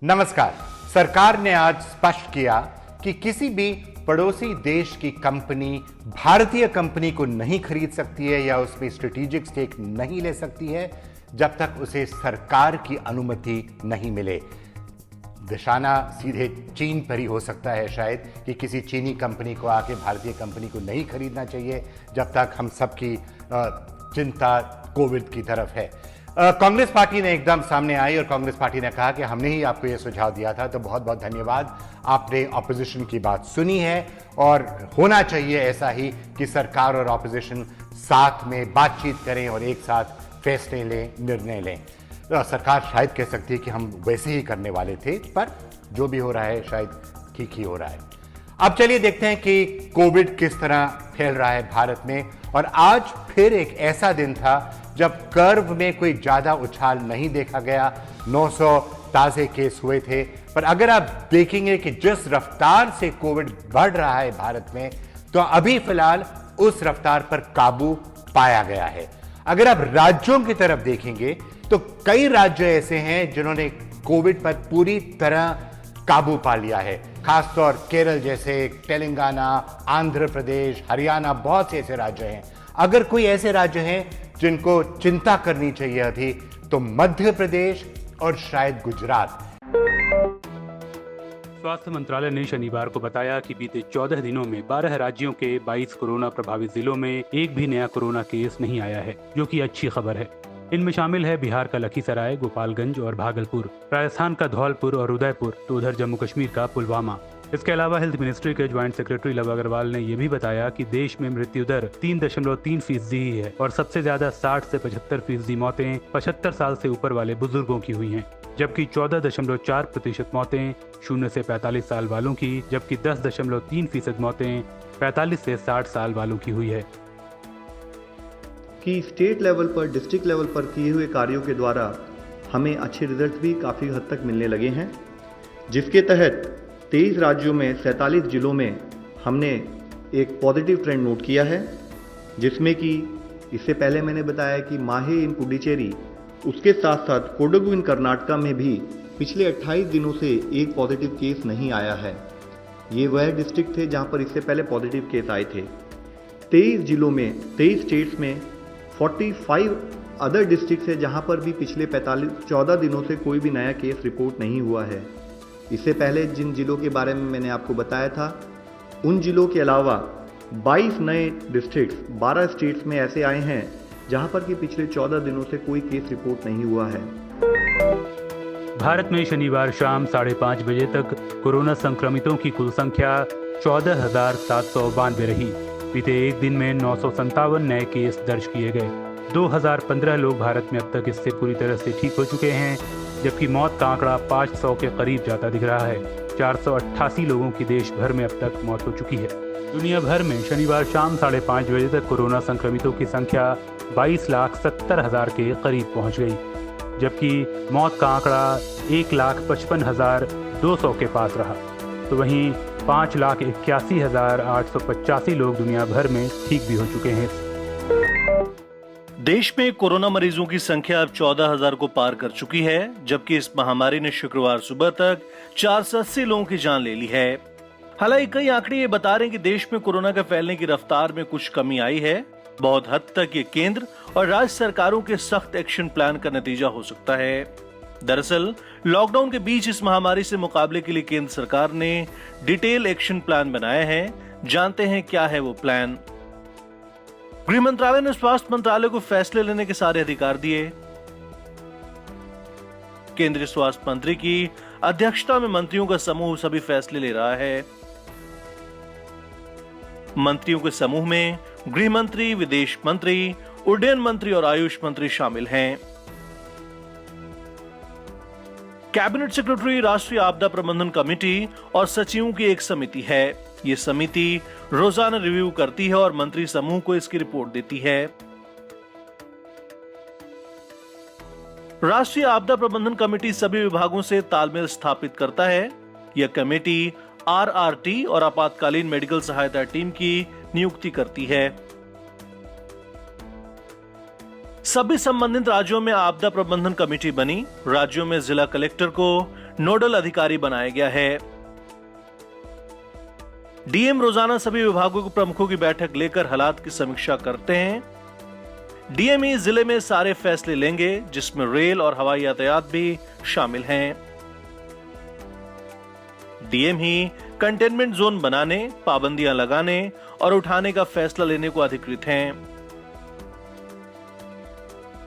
नमस्कार। सरकार ने आज स्पष्ट किया कि किसी भी पड़ोसी देश की कंपनी भारतीय कंपनी को नहीं खरीद सकती है या उसमें स्ट्रेटेजिक स्टेक नहीं ले सकती है जब तक उसे सरकार की अनुमति नहीं मिले। निशाना सीधे चीन पर ही हो सकता है शायद कि किसी चीनी कंपनी को आके भारतीय कंपनी को नहीं खरीदना चाहिए जब तक हम सबकी चिंता कोविड की तरफ है। कांग्रेस पार्टी ने एकदम सामने आई और कांग्रेस पार्टी ने कहा कि हमने ही आपको यह सुझाव दिया था, तो बहुत बहुत धन्यवाद। आपने ऑपोजिशन की बात सुनी है और होना चाहिए ऐसा ही कि सरकार और ऑपोजिशन साथ में बातचीत करें और एक साथ फैसले लें, निर्णय लें। सरकार शायद कह सकती है कि हम वैसे ही करने वाले थे, पर जो भी हो रहा है शायद ठीक ही हो रहा है। अब चलिए देखते हैं कि कोविड किस तरह फैल रहा है भारत में। और आज फिर एक ऐसा दिन था जब कर्व में कोई ज्यादा उछाल नहीं देखा गया। 900 ताजे केस हुए थे, पर अगर आप देखेंगे कि जिस रफ्तार से कोविड बढ़ रहा है भारत में, तो अभी फिलहाल उस रफ्तार पर काबू पाया गया है। अगर आप राज्यों की तरफ देखेंगे तो कई राज्य ऐसे हैं जिन्होंने कोविड पर पूरी तरह काबू पा लिया है। खासतौर केरल जैसे, तेलंगाना, आंध्र प्रदेश, हरियाणा, बहुत से ऐसे राज्य हैं। अगर कोई ऐसे राज्य हैं जिनको चिंता करनी चाहिए अभी, तो मध्य प्रदेश और शायद गुजरात। स्वास्थ्य मंत्रालय ने शनिवार को बताया कि बीते 14 दिनों में 12 राज्यों के 22 कोरोना प्रभावित जिलों में एक भी नया कोरोना केस नहीं आया है, जो कि अच्छी खबर है। इनमें शामिल है बिहार का लखीसराय, गोपालगंज और भागलपुर, राजस्थान का धौलपुर और उदयपुर, तो उधर जम्मू कश्मीर का पुलवामा। इसके अलावा हेल्थ मिनिस्ट्री के ज्वाइंट सेक्रेटरी लव अग्रवाल ने यह भी बताया कि देश में मृत्यु दर 3.3% ही है और सबसे ज्यादा 60 से 75% मौतें 75 साल से ऊपर वाले बुजुर्गों की हुई हैं, जबकि 14.4% मौतें 0 से 45 साल वालों की, जबकि 10.3% मौतें 45 से 60 साल वालों की हुई है। कि स्टेट लेवल पर, डिस्ट्रिक्ट लेवल पर किए हुए कार्यों के द्वारा हमें अच्छे रिजल्ट भी काफ़ी हद तक मिलने लगे हैं, जिसके तहत 23 राज्यों में 47 जिलों में हमने एक पॉजिटिव ट्रेंड नोट किया है, जिसमें कि इससे पहले मैंने बताया कि माहे इन पुडुचेरी, उसके साथ साथ कोडगु इन कर्नाटका में भी पिछले 28 दिनों से एक पॉजिटिव केस नहीं आया है। ये वह डिस्ट्रिक्ट थे जहां पर इससे पहले पॉजिटिव केस आए थे। 23 जिलों में, 23 स्टेट्स में 45 अदर डिस्ट्रिक्ट है जहां पर भी पिछले 14 दिनों से कोई भी नया केस रिपोर्ट नहीं हुआ है। इससे पहले जिन जिलों के बारे में मैंने आपको बताया था, उन जिलों के अलावा 22 नए डिस्ट्रिक्ट्स 12 स्टेट्स में ऐसे आए हैं जहां पर कि पिछले 14 दिनों से कोई केस रिपोर्ट नहीं हुआ है। भारत में शनिवार शाम 5:30 बजे तक कोरोना संक्रमितों की कुल संख्या 14,792 रही। बीते एक दिन में 957 नए केस दर्ज किए गए। 2015 लोग भारत में अब तक इससे पूरी तरह से ठीक हो चुके हैं, जबकि मौत का आंकड़ा 500 के करीब जाता दिख रहा है। 488 लोगों की देश भर में अब तक मौत हो चुकी है। दुनिया भर में शनिवार शाम 5:30 बजे तक कोरोना संक्रमितों की संख्या 22,70,000 के करीब पहुंच गई, जबकि मौत का आंकड़ा 1,55,200 के पास रहा। तो वहीं 5,81,885 लोग दुनिया भर में ठीक भी हो चुके हैं। देश में कोरोना मरीजों की संख्या अब 14,000 को पार कर चुकी है, जबकि इस महामारी ने शुक्रवार सुबह तक 480 लोगों की जान ले ली है। हालांकि कई आंकड़े ये बता रहे हैं कि देश में कोरोना के फैलने की रफ्तार में कुछ कमी आई है। बहुत हद तक ये केंद्र और राज्य सरकारों के सख्त एक्शन प्लान का नतीजा हो सकता है। दरअसल लॉकडाउन के बीच इस महामारी से मुकाबले के लिए केंद्र सरकार ने डिटेल एक्शन प्लान बनाया है। जानते हैं क्या है वो प्लान। गृह मंत्रालय ने स्वास्थ्य मंत्रालय को फैसले लेने के सारे अधिकार दिए। केंद्रीय स्वास्थ्य मंत्री की अध्यक्षता में मंत्रियों का समूह सभी फैसले ले रहा है। मंत्रियों के समूह में गृह मंत्री, विदेश मंत्री, उड्डयन मंत्री और आयुष मंत्री शामिल हैं। कैबिनेट सेक्रेटरी, राष्ट्रीय आपदा प्रबंधन कमेटी और सचिवों की एक समिति है। ये समिति रोजाना रिव्यू करती है और मंत्री समूह को इसकी रिपोर्ट देती है। राष्ट्रीय आपदा प्रबंधन कमेटी सभी विभागों से तालमेल स्थापित करता है। यह कमेटी आरआरटी और आपातकालीन मेडिकल सहायता टीम की नियुक्ति करती है। सभी संबंधित राज्यों में आपदा प्रबंधन कमेटी बनी। राज्यों में जिला कलेक्टर को नोडल अधिकारी बनाया गया है। डीएम रोजाना सभी विभागों के प्रमुखों की बैठक लेकर हालात की समीक्षा करते हैं। डीएम ही जिले में सारे फैसले लेंगे, जिसमें रेल और हवाई यातायात भी शामिल हैं। डीएम ही कंटेनमेंट जोन बनाने, पाबंदियां लगाने और उठाने का फैसला लेने को अधिकृत हैं।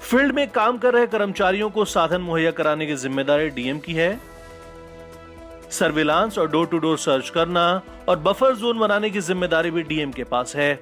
फील्ड में काम कर रहे कर्मचारियों को साधन मुहैया कराने की जिम्मेदारी डीएम की है। सर्विलांस और डोर टू डोर सर्च करना और बफर जोन बनाने की जिम्मेदारी भी डीएम के पास है।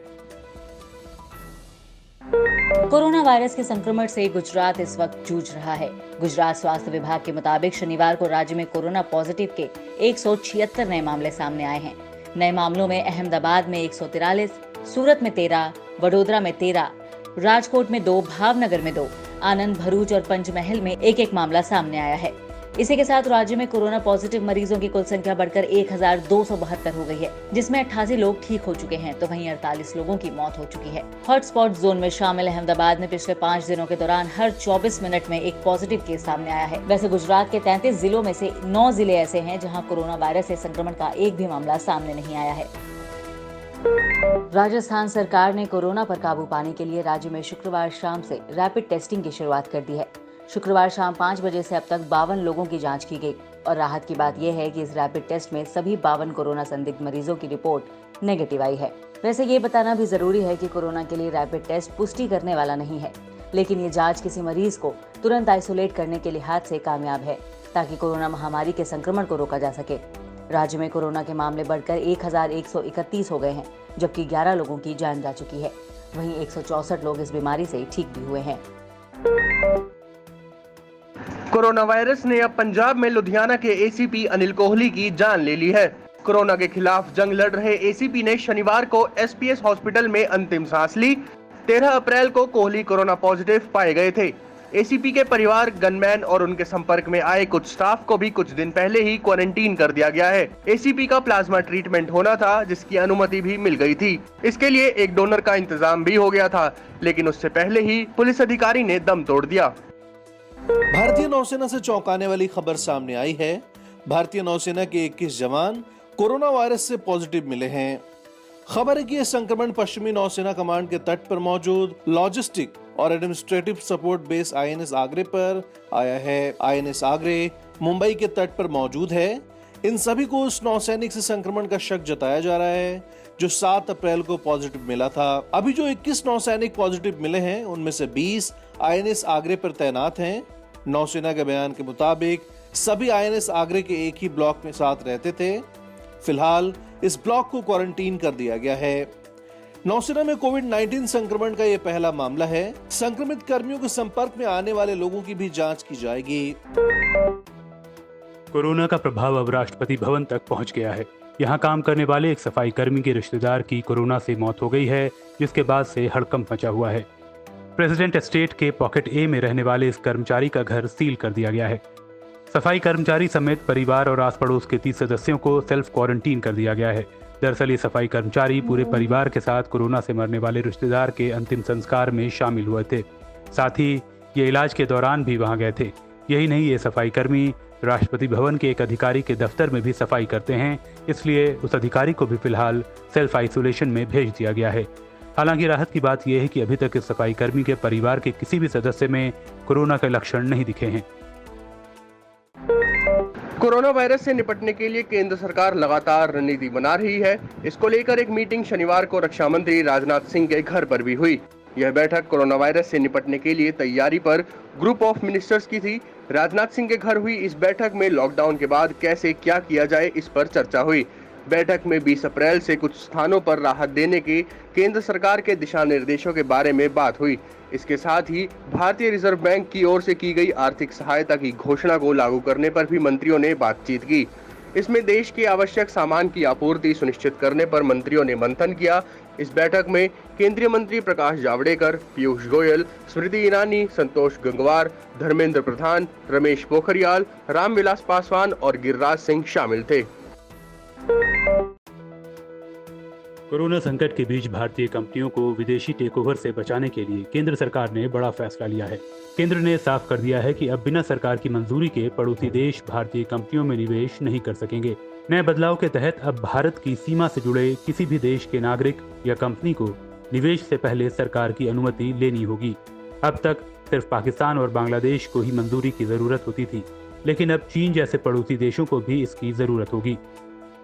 कोरोना वायरस के संक्रमण से गुजरात इस वक्त जूझ रहा है। गुजरात स्वास्थ्य विभाग के मुताबिक शनिवार को राज्य में कोरोना पॉजिटिव के 176 नए मामले सामने आए हैं। नए मामलों में अहमदाबाद में 143, सूरत में 13, वडोदरा में 13, राजकोट में 2, भावनगर में 2, आनंद, भरूच और पंचमहल में एक एक मामला सामने आया है। इसी के साथ राज्य में कोरोना पॉजिटिव मरीजों की कुल संख्या बढ़कर 1272 हो गई है, जिसमें 88 लोग ठीक हो चुके हैं, तो वहीं 48 लोगों की मौत हो चुकी है। हॉटस्पॉट जोन में शामिल अहमदाबाद में पिछले 5 दिनों के दौरान हर 24 मिनट में एक पॉजिटिव केस सामने आया है। वैसे गुजरात के 33 जिलों में से 9 जिले ऐसे हैं जहाँ कोरोना वायरस से संक्रमण का एक भी मामला सामने नहीं आया है। राजस्थान सरकार ने कोरोना पर काबू पाने के लिए राज्य में शुक्रवार शाम से रैपिड टेस्टिंग की शुरुआत कर दी है। शुक्रवार शाम 5 बजे से अब तक 52 लोगों की जांच की गई और राहत की बात यह है कि इस रैपिड टेस्ट में सभी 52 कोरोना संदिग्ध मरीजों की रिपोर्ट नेगेटिव आई है। वैसे ये बताना भी जरूरी है कि कोरोना के लिए रैपिड टेस्ट पुष्टि करने वाला नहीं है, लेकिन ये जांच किसी मरीज को तुरंत आइसोलेट करने के लिहाज से कामयाब है, ताकि कोरोना महामारी के संक्रमण को रोका जा सके। राज्य में कोरोना के मामले बढ़कर 1131 हो गए हैं, जबकि 11 लोगों की जान जा चुकी है। वहीं 164 लोग इस बीमारी से ठीक भी हुए हैं। कोरोना वायरस ने अब पंजाब में लुधियाना के एसीपी अनिल कोहली की जान ले ली है। कोरोना के खिलाफ जंग लड़ रहे एसीपी ने शनिवार को एसपीएस हॉस्पिटल में अंतिम सांस ली। 13 अप्रैल को कोहली कोरोना पॉजिटिव पाए गए थे। एसीपी के परिवार, गनमैन और उनके संपर्क में आए कुछ स्टाफ को भी कुछ दिन पहले ही क्वारंटीन कर दिया गया है। एसीपी का प्लाज्मा ट्रीटमेंट होना था, जिसकी अनुमति भी मिल गई थी। इसके लिए एक डोनर का इंतजाम भी हो गया था, लेकिन उससे पहले ही पुलिस अधिकारी ने दम तोड़ दिया। भारतीय नौसेना से चौंकाने वाली खबर सामने आई है। भारतीय नौसेना के 21 जवान कोरोना वायरस से पॉजिटिव मिले हैं। खबर है कि यह संक्रमण पश्चिमी नौसेना कमांड के तट पर मौजूद लॉजिस्टिक और एडमिनिस्ट्रेटिव सपोर्ट बेस आईएनएस आगरे पर आया है। आईएनएस आगरे मुंबई के तट पर मौजूद है। इन सभी को उस नौसैनिक से संक्रमण का शक जताया जा रहा है जो 7 अप्रैल को पॉजिटिव मिला था। अभी जो 21 नौसैनिक पॉजिटिव मिले हैं, उनमें से 20 आईएनएस आगरे पर तैनात हैं। नौसेना के बयान के मुताबिक सभी आईएनएस आगरे के एक ही ब्लॉक में साथ रहते थे। फिलहाल इस ब्लॉक को क्वारंटीन कर दिया गया है। नौसेना में कोविड-19 संक्रमण का यह पहला मामला है। संक्रमित कर्मियों के संपर्क में आने वाले लोगों की भी जांच की जाएगी। कोरोना का प्रभाव अब राष्ट्रपति भवन तक पहुंच गया है। यहां काम करने वाले एक सफाई कर्मी के रिश्तेदार की कोरोना से मौत हो गई है, जिसके बाद से हड़कंप मचा हुआ है। प्रेसिडेंट एस्टेट के पॉकेट ए में रहने वाले इस कर्मचारी का घर सील कर दिया गया है। सफाई कर्मचारी समेत परिवार और आस पड़ोस के 30 सदस्यों को सेल्फ क्वारंटीन कर दिया गया है। दरअसल ये सफाई कर्मचारी पूरे परिवार के साथ कोरोना से मरने वाले रिश्तेदार के अंतिम संस्कार में शामिल हुए थे। साथ ही ये इलाज के दौरान भी वहां गए थे। यही नहीं, ये सफाई कर्मी राष्ट्रपति भवन के एक अधिकारी के दफ्तर में भी सफाई करते हैं, इसलिए उस अधिकारी को भी फिलहाल सेल्फ आइसोलेशन में भेज दिया गया है। हालांकि राहत की बात यह है कि अभी तक इस सफाई कर्मी के परिवार के किसी भी सदस्य में कोरोना के लक्षण नहीं दिखे हैं। कोरोना वायरस से निपटने के लिए केंद्र सरकार लगातार रणनीति बना रही है। इसको लेकर एक मीटिंग शनिवार को रक्षा मंत्री राजनाथ सिंह के घर पर भी हुई। यह बैठक कोरोना वायरस से निपटने के लिए तैयारी पर ग्रुप ऑफ मिनिस्टर्स की थी। राजनाथ सिंह के घर हुई इस बैठक में लॉकडाउन के बाद कैसे क्या किया जाए, इस पर चर्चा हुई। बैठक में 20 अप्रैल से कुछ स्थानों पर राहत देने के केंद्र सरकार के दिशा निर्देशों के बारे में बात हुई। इसके साथ ही भारतीय रिजर्व बैंक की ओर से की गई आर्थिक सहायता की घोषणा को लागू करने पर भी मंत्रियों ने बातचीत की। इसमें देश के आवश्यक सामान की आपूर्ति सुनिश्चित करने पर मंत्रियों ने मंथन किया। इस बैठक में केंद्रीय मंत्री प्रकाश जावड़ेकर, पीयूष गोयल, स्मृति ईरानी, संतोष गंगवार, धर्मेंद्र प्रधान, रमेश पोखरियाल, रामविलास पासवान और गिरिराज सिंह शामिल थे। कोरोना संकट के बीच भारतीय कंपनियों को विदेशी टेकओवर से बचाने के लिए केंद्र सरकार ने बड़ा फैसला लिया है। केंद्र ने साफ कर दिया है कि अब बिना सरकार की मंजूरी के पड़ोसी देश भारतीय कंपनियों में निवेश नहीं कर सकेंगे। नए बदलाव के तहत अब भारत की सीमा से जुड़े किसी भी देश के नागरिक या कंपनी को निवेश से पहले सरकार की अनुमति लेनी होगी। अब तक सिर्फ पाकिस्तान और बांग्लादेश को ही मंजूरी की जरूरत होती थी, लेकिन अब चीन जैसे पड़ोसी देशों को भी इसकी जरूरत होगी।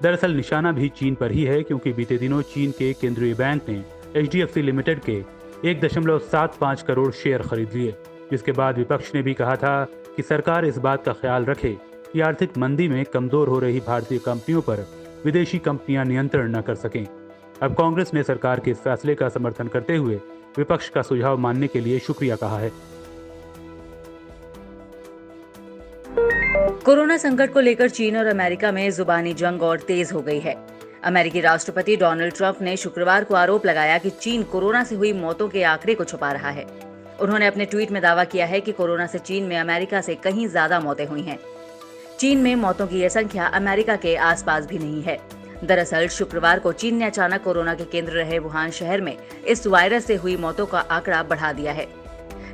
दरअसल निशाना भी चीन पर ही है, क्योंकि बीते दिनों चीन के केंद्रीय बैंक ने HDFC लिमिटेड के 1.75 करोड़ शेयर खरीद लिए, जिसके बाद विपक्ष ने भी कहा था कि सरकार इस बात का ख्याल रखे कि आर्थिक मंदी में कमजोर हो रही भारतीय कंपनियों पर विदेशी कंपनियां नियंत्रण न कर सकें। अब कांग्रेस ने सरकार के इस फैसले का समर्थन करते हुए विपक्ष का सुझाव मानने के लिए शुक्रिया कहा है। कोरोना संकट को लेकर चीन और अमेरिका में जुबानी जंग और तेज हो गई है। अमेरिकी राष्ट्रपति डोनाल्ड ट्रंप ने शुक्रवार को आरोप लगाया कि चीन कोरोना से हुई मौतों के आंकड़े को छुपा रहा है। उन्होंने अपने ट्वीट में दावा किया है कि कोरोना से चीन में अमेरिका से कहीं ज्यादा मौतें हुई हैं। चीन में मौतों की यह संख्या अमेरिका के आसपास भी नहीं है। दरअसल शुक्रवार को चीन ने अचानक कोरोना के केंद्र रहे वुहान शहर में इस वायरस से हुई मौतों का आंकड़ा बढ़ा दिया है।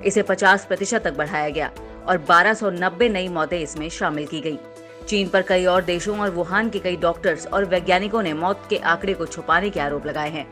इसे 50% तक बढ़ाया गया और 1290 नई मौतें इसमें शामिल की गई। चीन पर कई और देशों और वुहान के कई डॉक्टर्स और वैज्ञानिकों ने मौत के आंकड़े को छुपाने के आरोप लगाए हैं।